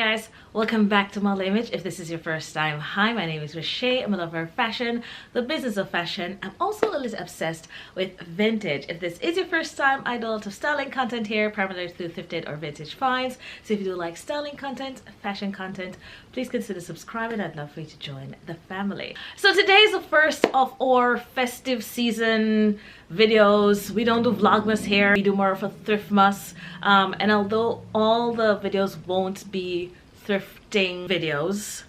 guys, welcome back to Model Image. If this is your first time, hi, my name is Rashay. I'm a lover of fashion, the business of fashion. I'm also a little obsessed with vintage. If this is your first time, I do a lot of styling content here, primarily through thrifted or vintage finds. So if you do like styling content, fashion content, please consider subscribing. I'd love for you to join the family. So today is the first of our festive season videos. We don't do Vlogmas here, we do more of a Thriftmas. And although all the videos won't be thrifting videos,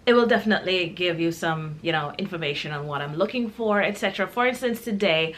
it will definitely give you some, information on what I'm looking for, etc. For instance, today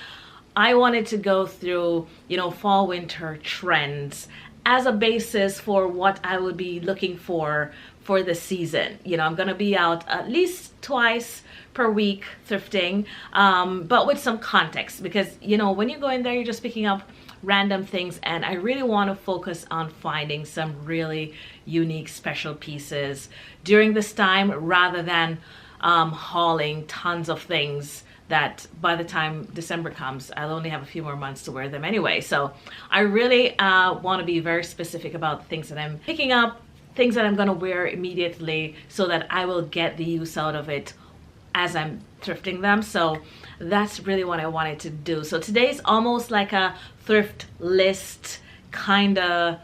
I wanted to go through, fall winter trends as a basis for what I would be looking for the season. I'm gonna be out at least twice per week thrifting, but with some context, because when you go in there, you're just picking up random things, and I really want to focus on finding some really unique special pieces during this time, rather than hauling tons of things that by the time December comes, I'll only have a few more months to wear them anyway. So I really want to be very specific about the things that I'm picking up, things that I'm going to wear immediately, so that I will get the use out of it as I'm thrifting them. So that's really what I wanted to do. So today's almost like a thrift list kind of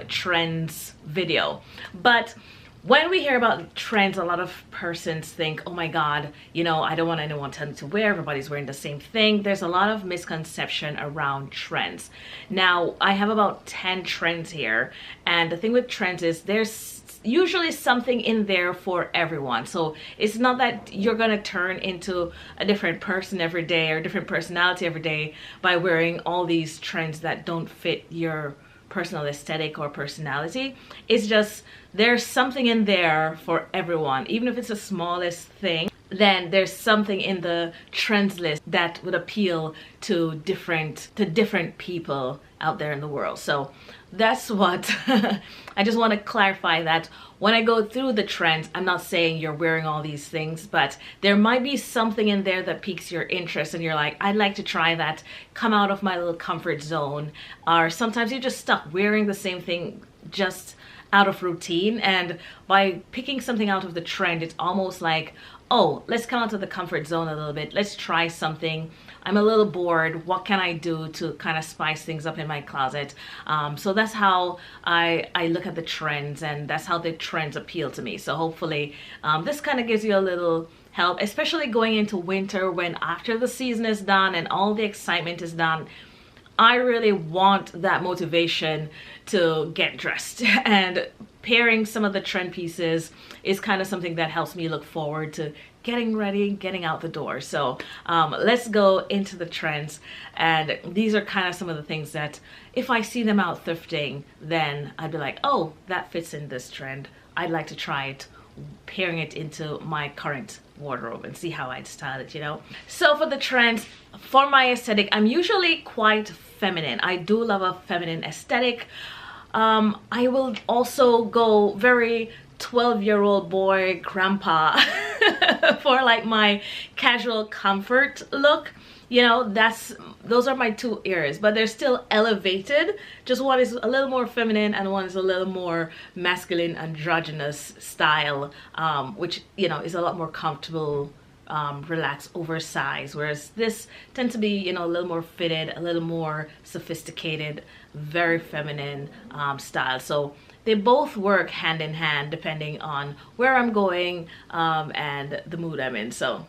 trends video. But when we hear about trends, a lot of persons think, oh my god, I don't want anyone telling me to wear, everybody's wearing the same thing. There's a lot of misconception around trends. Now I have about 10 trends here, and the thing with trends is there's usually something in there for everyone. So it's not that you're gonna turn into a different person every day or a different personality every day by wearing all these trends that don't fit your personal aesthetic or personality. It's just there's something in there for everyone. Even if it's the smallest thing, then there's something in the trends list that would appeal to different people out there in the world. So that's what I just want to clarify, that when I go through the trends, I'm not saying you're wearing all these things, but there might be something in there that piques your interest and you're like, I'd like to try that, come out of my little comfort zone. Or sometimes you're just stuck wearing the same thing just out of routine, and by picking something out of the trend, it's almost like, oh, let's come out of the comfort zone a little bit, let's try something. I'm a little bored, what can I do to kind of spice things up in my closet? So that's how I look at the trends, and that's how the trends appeal to me. So hopefully this kind of gives you a little help, especially going into winter, when after the season is done and all the excitement is done, I really want that motivation to get dressed, and pairing some of the trend pieces is kind of something that helps me look forward to getting ready, getting out the door. So let's go into the trends, and these are kind of some of the things that if I see them out thrifting, then I'd be like, oh, that fits in this trend, I'd like to try it, pairing it into my current wardrobe and see how I'd style it, So for the trends, for my aesthetic, I'm usually quite feminine. I do love a feminine aesthetic. I will also go very 12-year-old boy grandpa for like my casual comfort look. Those are my two areas, but they're still elevated. Just one is a little more feminine and one is a little more masculine, androgynous style, which is a lot more comfortable, relaxed, oversized, whereas this tends to be a little more fitted, a little more sophisticated, very feminine style. So they both work hand in hand depending on where I'm going and the mood I'm in. So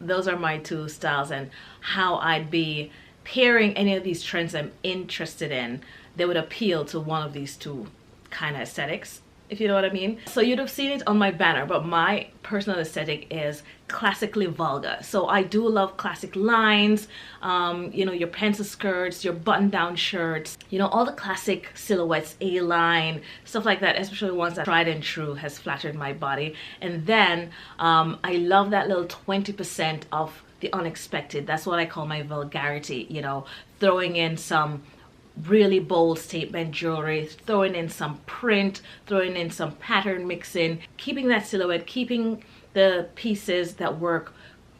those are my two styles, and how I'd be pairing any of these trends I'm interested in. They would appeal to one of these two kind of aesthetics, if you know what I mean. So you'd have seen it on my banner, but my personal aesthetic is classically vulgar. So I do love classic lines, your pencil skirts, your button-down shirts, all the classic silhouettes, A-line, stuff like that, especially ones that tried and true has flattered my body. And then I love that little 20% of the unexpected. That's what I call my vulgarity, throwing in some really bold statement jewelry, throwing in some print, throwing in some pattern mixing, keeping that silhouette, keeping the pieces that work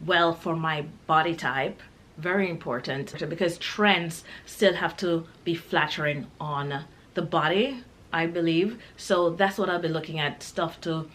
well for my body type. Very important, because trends still have to be flattering on the body. I believe. So that's what I'll be looking at, stuff to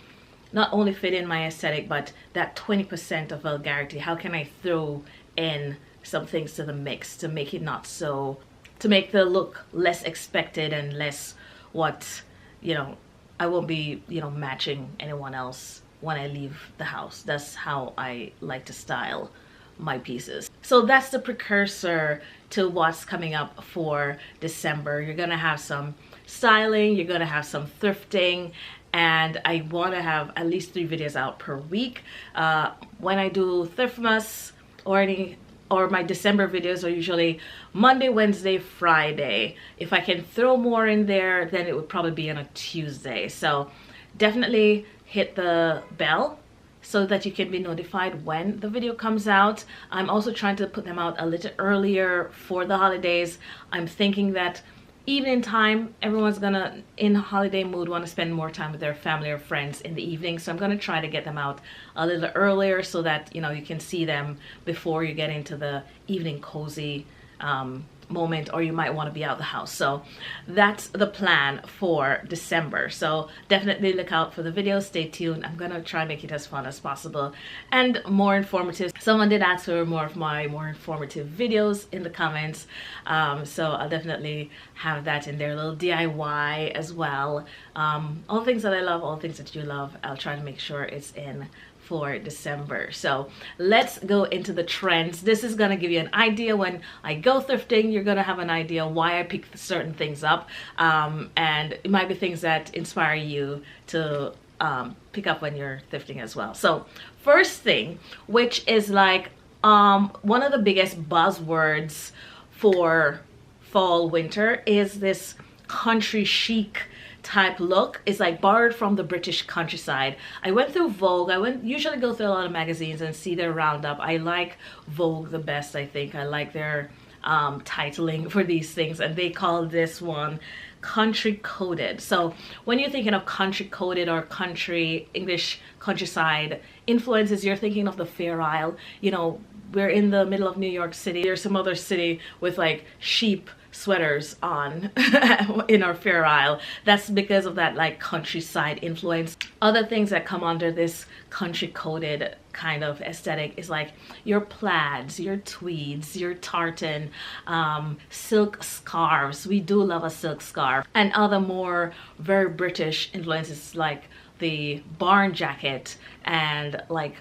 not only fit in my aesthetic, but that 20% of vulgarity. How can I throw in some things to the mix to make it not so, to make the look less expected and less what, you know, I won't be, you know, matching anyone else when I leave the house. That's how I like to style my pieces. So that's the precursor to what's coming up for December. You're gonna have some styling, you're gonna have some thrifting, and I want to have at least 3 videos out per week. When I do Thriftmas or my December videos are usually Monday, Wednesday, Friday. If I can throw more in there, then it would probably be on a Tuesday. So definitely hit the bell so that you can be notified when the video comes out. I'm also trying to put them out a little earlier for the holidays. I'm thinking that evening time, everyone's gonna, in holiday mood, want to spend more time with their family or friends in the evening. So I'm gonna try to get them out a little earlier so that, you know, you can see them before you get into the evening cozy moment, or you might want to be out the house. So that's the plan for December. So definitely look out for the video, stay tuned. I'm gonna try and make it as fun as possible and more informative. Someone did ask for more of my more informative videos in the comments, so I'll definitely have that in there, a little DIY as well. All things that I love, all things that you love, I'll try to make sure it's in for December. So let's go into the trends. This is gonna give you an idea. When I go thrifting, you're gonna have an idea why I pick certain things up, and it might be things that inspire you to pick up when you're thrifting as well. So first thing, which is like one of the biggest buzzwords for fall winter, is this country chic type look. Is like borrowed from the British countryside. I went through Vogue. I usually go through a lot of magazines and see their roundup. I like Vogue the best, I think. I like their titling for these things, and they call this one country coded. So when you're thinking of country coded or country English countryside influences, you're thinking of the Fair Isle. You know, we're in the middle of New York City. There's some other city with like sheep sweaters on in our Fair Isle. That's because of that like countryside influence. Other things that come under this country coded kind of aesthetic is like your plaids, your tweeds, your tartan, silk scarves. We do love a silk scarf. And other more very British influences like the barn jacket and like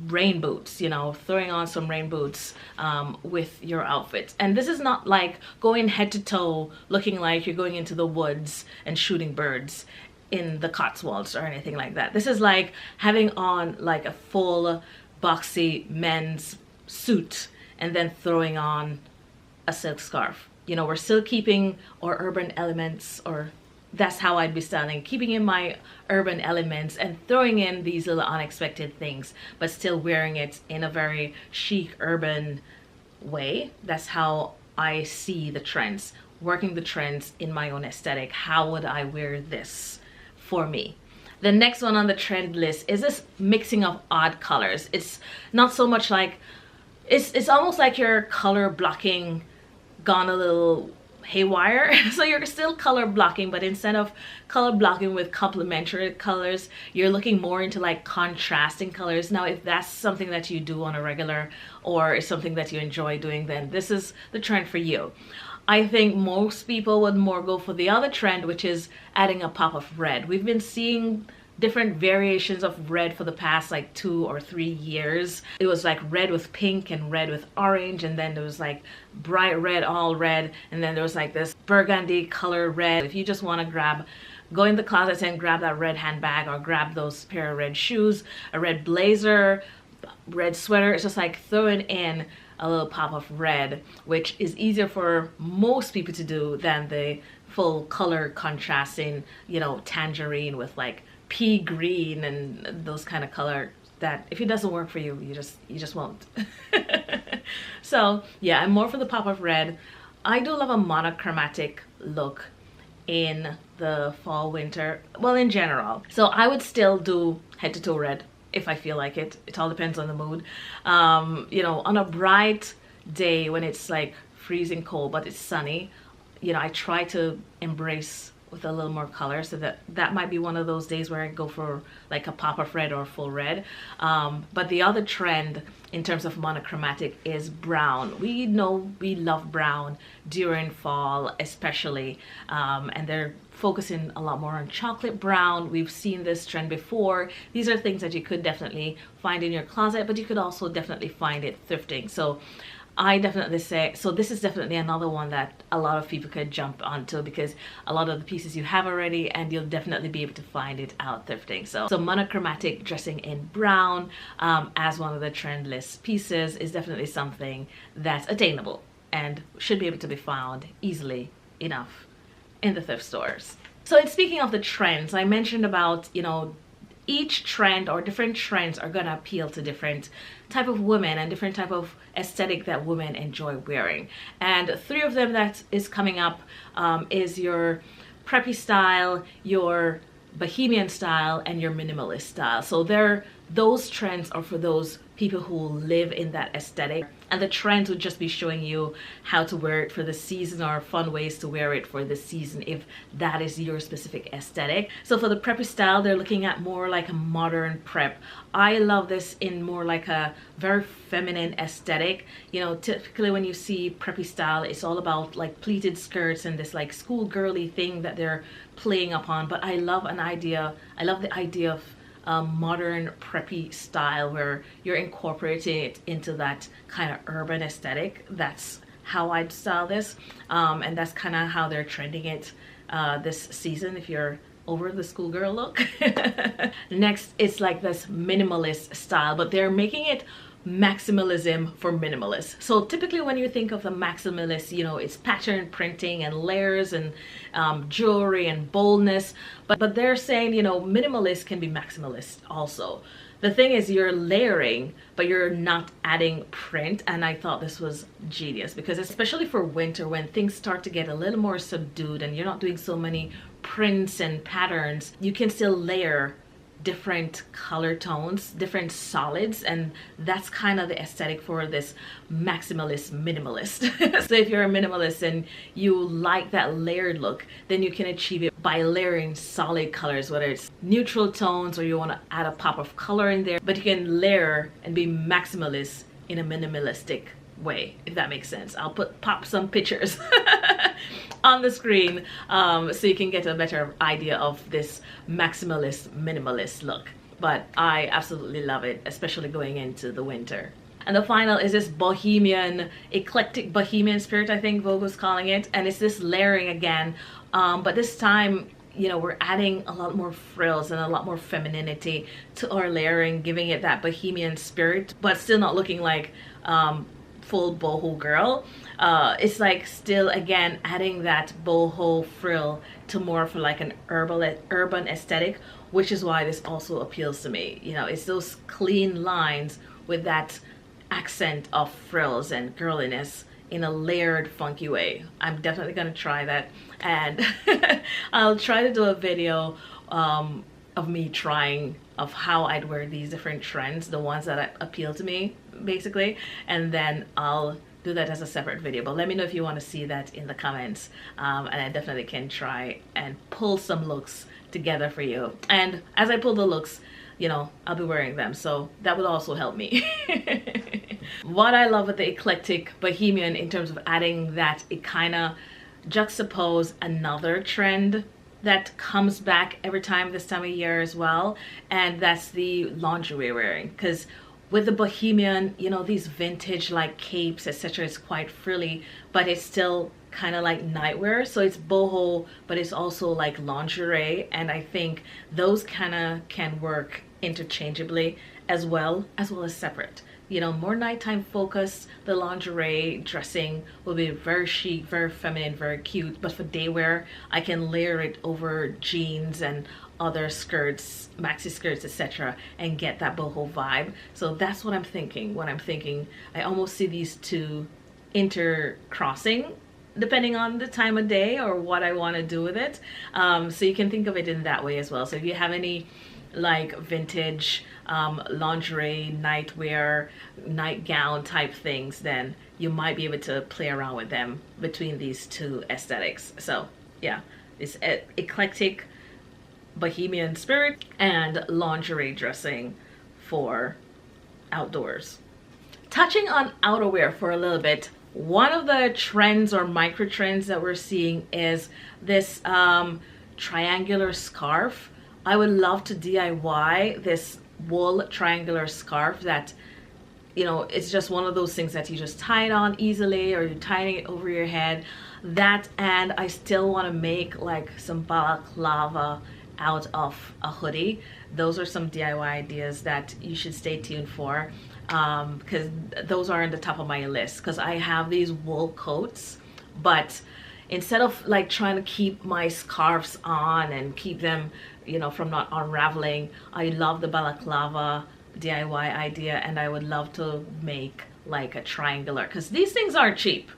rain boots, you know, throwing on some rain boots with your outfit. And this is not like going head to toe looking like you're going into the woods and shooting birds in the Cotswolds or anything like that. This is like having on like a full boxy men's suit and then throwing on a silk scarf. You know, we're still keeping our urban elements, or that's how I'd be styling, keeping in my urban elements and throwing in these little unexpected things, but still wearing it in a very chic urban way. That's how I see the trends, working the trends in my own aesthetic. How would I wear this for me? The next one on the trend list is this mixing of odd colors. It's not so much like, it's almost like you're color blocking gone a little haywire. So you're still color blocking, but instead of color blocking with complementary colors, you're looking more into like contrasting colors. Now, if that's something that you do on a regular or is something that you enjoy doing, then this is the trend for you. I think most people would more go for the other trend, which is adding a pop of red. We've been seeing different variations of red for the past like 2 or 3 years. It was like red with pink and red with orange, and then there was like bright red, all red, and then there was like this burgundy color red. If you just want to go in the closet and grab that red handbag, or grab those pair of red shoes, a red blazer, red sweater, it's just like throwing in a little pop of red, which is easier for most people to do than the full color contrasting, you know, tangerine with like pea green and those kind of color, that if it doesn't work for you, you just won't. So yeah, I'm more for the pop of red. I do love a monochromatic look in the fall winter, well, in general. So I would still do head to toe red if I feel like it. It all depends on the mood. You know, on a bright day when it's like freezing cold but it's sunny, you know, I try to embrace with a little more color, so that might be one of those days where I go for like a pop of red or full red. But the other trend in terms of monochromatic is brown. We know we love brown during fall especially, and they're focusing a lot more on chocolate brown. We've seen this trend before. These are things that you could definitely find in your closet, but you could also definitely find it thrifting. So I definitely say, so this is definitely another one that a lot of people could jump onto, because a lot of the pieces you have already, and you'll definitely be able to find it out thrifting. So monochromatic dressing in brown as one of the trend list pieces is definitely something that's attainable and should be able to be found easily enough in the thrift stores. So in speaking of the trends, I mentioned about, you know, each trend or different trends are going to appeal to different type of women and different type of aesthetic that women enjoy wearing. And three of them that is coming up is your preppy style, your bohemian style, and your minimalist style. So those trends are for those people who live in that aesthetic, and the trends would just be showing you how to wear it for the season or fun ways to wear it for the season if that is your specific aesthetic. So for the preppy style, they're looking at more like a modern prep. I love this in more like a very feminine aesthetic. You know, typically when you see preppy style, it's all about like pleated skirts and this like schoolgirly thing that they're playing upon. But I love the idea of modern preppy style where you're incorporating it into that kind of urban aesthetic. That's how I'd style this, and that's kind of how they're trending it this season if you're over the schoolgirl look. Next, it's like this minimalist style, but they're making it maximalism for minimalists. So typically when you think of the maximalist, you know, it's pattern printing and layers and jewelry and boldness, but they're saying, you know, minimalist can be maximalist also. The thing is, you're layering, but you're not adding print. And I thought this was genius, because especially for winter, when things start to get a little more subdued and you're not doing so many prints and patterns, you can still layer different color tones, different solids, and that's kind of the aesthetic for this maximalist minimalist. So if you're a minimalist and you like that layered look, then you can achieve it by layering solid colors, whether it's neutral tones or you want to add a pop of color in there, but you can layer and be maximalist in a minimalistic way, if that makes sense. I'll pop some pictures on the screen so you can get a better idea of this maximalist minimalist look. But I absolutely love it, especially going into the winter. And the final is this bohemian, eclectic bohemian spirit, I think Vogue was calling it. And it's this layering again, but this time, you know, we're adding a lot more frills and a lot more femininity to our layering, giving it that bohemian spirit, but still not looking like full boho girl. It's like still again adding that boho frill to more for like an urban aesthetic, which is why this also appeals to me. You know, it's those clean lines with that accent of frills and girliness in a layered funky way. I'm definitely gonna try that, and I'll try to do a video of me trying of how I'd wear these different trends, the ones that appeal to me basically, and then I'll do that as a separate video. But let me know if you want to see that in the comments, and I definitely can try and pull some looks together for you. And as I pull the looks, you know, I'll be wearing them, so that would also help me. What I love with the eclectic bohemian in terms of adding that, it kind of juxtapose another trend that comes back every time this time of year as well, and that's the lingerie wearing. Because with the bohemian, you know, these vintage like capes, etc., is quite frilly, but it's still kind of like nightwear. So it's boho, but it's also like lingerie, and I think those kind of can work interchangeably as well as separate. You know, more nighttime focus, the lingerie dressing will be very chic, very feminine, very cute, but for day wear, I can layer it over jeans and other skirts, maxi skirts, etc., and get that boho vibe. So that's what I'm thinking when I'm thinking. I almost see these two intercrossing depending on the time of day or what I want to do with it. So you can think of it in that way as well. So if you have any like vintage lingerie, nightwear, nightgown type things, then you might be able to play around with them between these two aesthetics. So yeah, this eclectic bohemian spirit, and lingerie dressing for outdoors. Touching on outerwear for a little bit, one of the trends or micro trends that we're seeing is this triangular scarf. I would love to DIY this wool triangular scarf that, you know, it's just one of those things that you just tie it on easily, or you're tying it over your head. That, and I still want to make like some balaclava out of a hoodie. Those are some DIY ideas that you should stay tuned for, because those are on the top of my list, because I have these wool coats, but instead of like trying to keep my scarves on and keep them, you know, from not unraveling, I love the balaclava DIY idea, and I would love to make like a triangular, because these things are cheap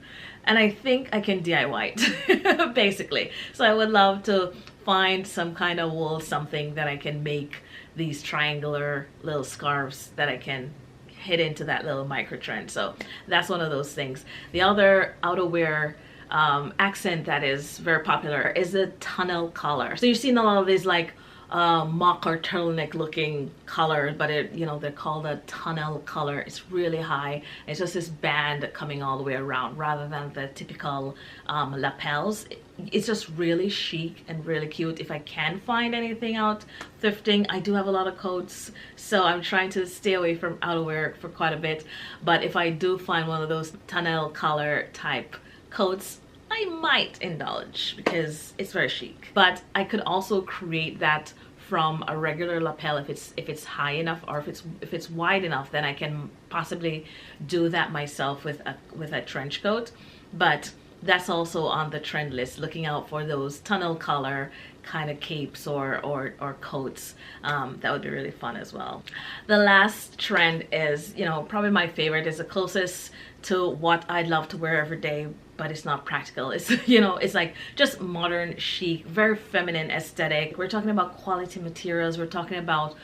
and I think I can DIY it basically. So I would love to find some kind of wool something that I can make these triangular little scarves that I can hit into that little micro trend. So that's one of those things. The other outerwear accent that is very popular is the tunnel collar. So you've seen a lot of these like mock or turtleneck looking colors, but it, you know, they're called a tunnel color. It's really high. It's just this band coming all the way around rather than the typical lapels. It's just really chic and really cute. If I can find anything out thrifting, I do have a lot of coats, so I'm trying to stay away from outerwear for quite a bit. But if I do find one of those tunnel collar type coats, I might indulge because it's very chic. But I could also create that from a regular lapel if it's high enough, or if it's wide enough, then I can possibly do that myself with a trench coat. But that's also on the trend list, looking out for those tunnel collar kind of capes or coats. That would be really fun as well. The last trend is, you know, probably my favorite, is the closest to what I'd love to wear every day, but it's not practical. It's, you know, it's like just modern chic, very feminine aesthetic. We're talking about quality materials. We're talking about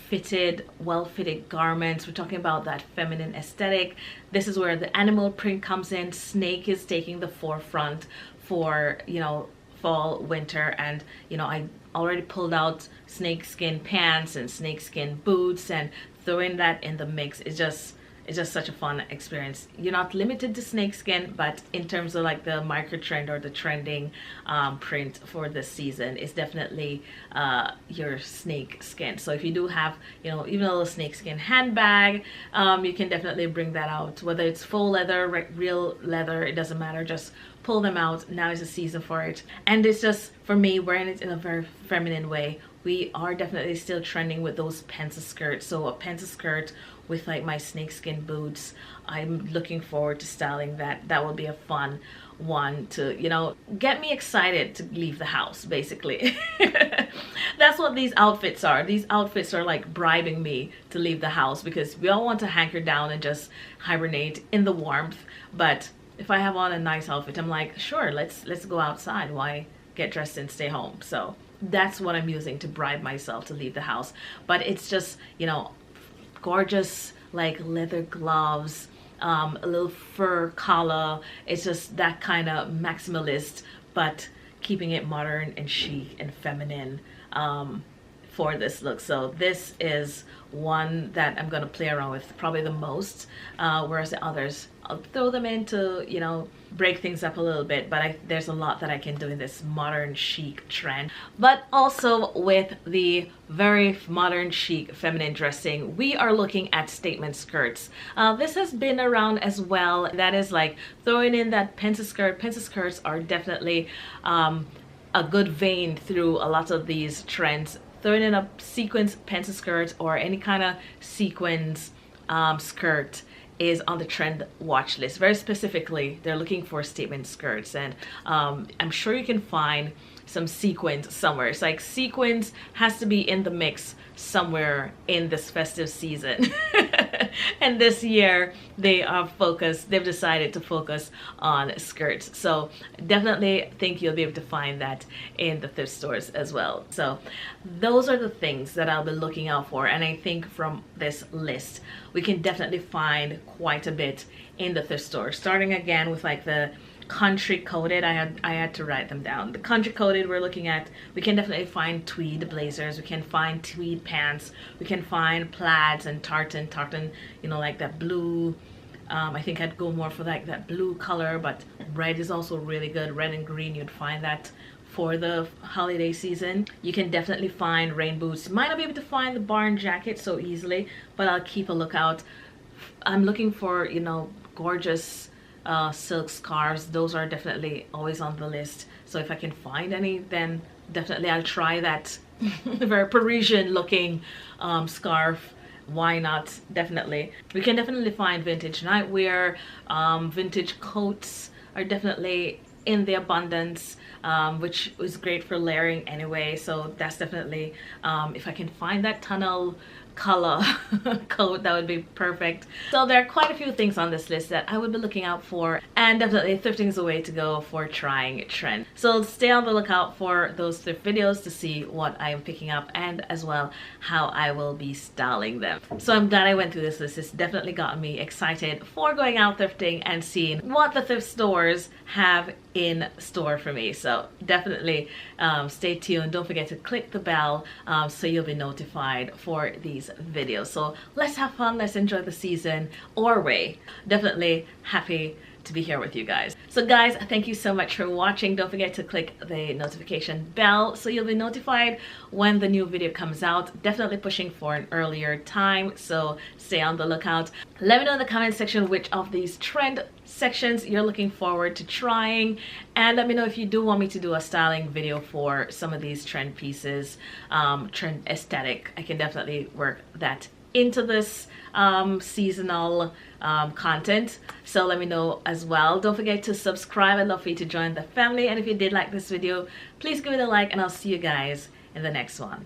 fitted, well-fitted garments. We're talking about that feminine aesthetic. This is where the animal print comes in. Snake is taking the forefront for, you know, fall, winter, and, you know, I already pulled out snakeskin pants and snakeskin boots, and throwing that in the mix is just, it's just such a fun experience. You're not limited to snakeskin, but in terms of like the micro trend or the trending print for this season, is definitely your snake skin. So if you do have, you know, even a little snakeskin handbag, you can definitely bring that out. Whether it's faux leather, real leather, it doesn't matter. Just pull them out. Now is the season for it. And it's just, for me, wearing it in a very feminine way. We are definitely still trending with those pencil skirts. So a pencil skirt with like my snakeskin boots, I'm looking forward to styling that. That will be a fun one to, you know, get me excited to leave the house, basically. That's what these outfits are. These outfits are like bribing me to leave the house, because we all want to hanker down and just hibernate in the warmth. But if I have on a nice outfit, I'm like, sure, let's go outside. Why get dressed and stay home? So that's what I'm using to bribe myself to leave the house. But it's just, you know, gorgeous like leather gloves, a little fur collar. It's just that kind of maximalist, but keeping it modern and chic and feminine for this look. So this is one that I'm gonna play around with probably the most, whereas the others, I'll throw them in to, you know, break things up a little bit, but there's a lot that I can do in this modern chic trend. But also with the very modern chic feminine dressing, we are looking at statement skirts. This has been around as well. That is like throwing in that pencil skirt. Pencil skirts are definitely a good vein through a lot of these trends. Throwing in a sequins pencil skirt or any kind of sequins skirt is on the trend watch list. Very specifically, they're looking for statement skirts, and I'm sure you can find some sequins somewhere. It's like sequins has to be in the mix somewhere in this festive season. And this year they've decided to focus on skirts. So definitely think you'll be able to find that in the thrift stores as well. So those are the things that I'll be looking out for, and I think from this list we can definitely find quite a bit in the thrift store, starting again with like the country coded. I had to write them down. The country coded we're looking at, we can definitely find tweed blazers, we can find tweed pants, we can find plaids and tartan, you know, like that blue. I think I'd go more for like that blue color, but red is also really good. Red and green, you'd find that for the holiday season. You can definitely find rain boots. You might not be able to find the barn jacket so easily, but I'll keep a lookout. I'm looking for, you know, gorgeous silk scarves. Those are definitely always on the list. So if I can find any, then definitely I'll try that very Parisian looking scarf. Why not? Definitely. We can definitely find vintage nightwear. Vintage coats are definitely in the abundance, which is great for layering anyway. So that's definitely, if I can find that tunnel color coat, that would be perfect. So there are quite a few things on this list that I would be looking out for, and definitely thrifting is the way to go for trying trend. So stay on the lookout for those thrift videos to see what I am picking up, and as well how I will be styling them. So I'm glad I went through this list. It's definitely gotten me excited for going out thrifting and seeing what the thrift stores have in store for me. So definitely stay tuned. Don't forget to click the bell so you'll be notified for these videos. So let's have fun, let's enjoy the season our way. Definitely happy to be here with you guys. So guys, thank you so much for watching. Don't forget to click the notification bell so you'll be notified when the new video comes out. Definitely pushing for an earlier time, so stay on the lookout. Let me know in the comment section which of these trend sections you're looking forward to trying, and let me know if you do want me to do a styling video for some of these trend pieces, trend aesthetic. I can definitely work that into this seasonal content, so let me know as well. Don't forget to subscribe. I'd love for you to join the family, and if you did like this video, please give it a like, and I'll see you guys in the next one.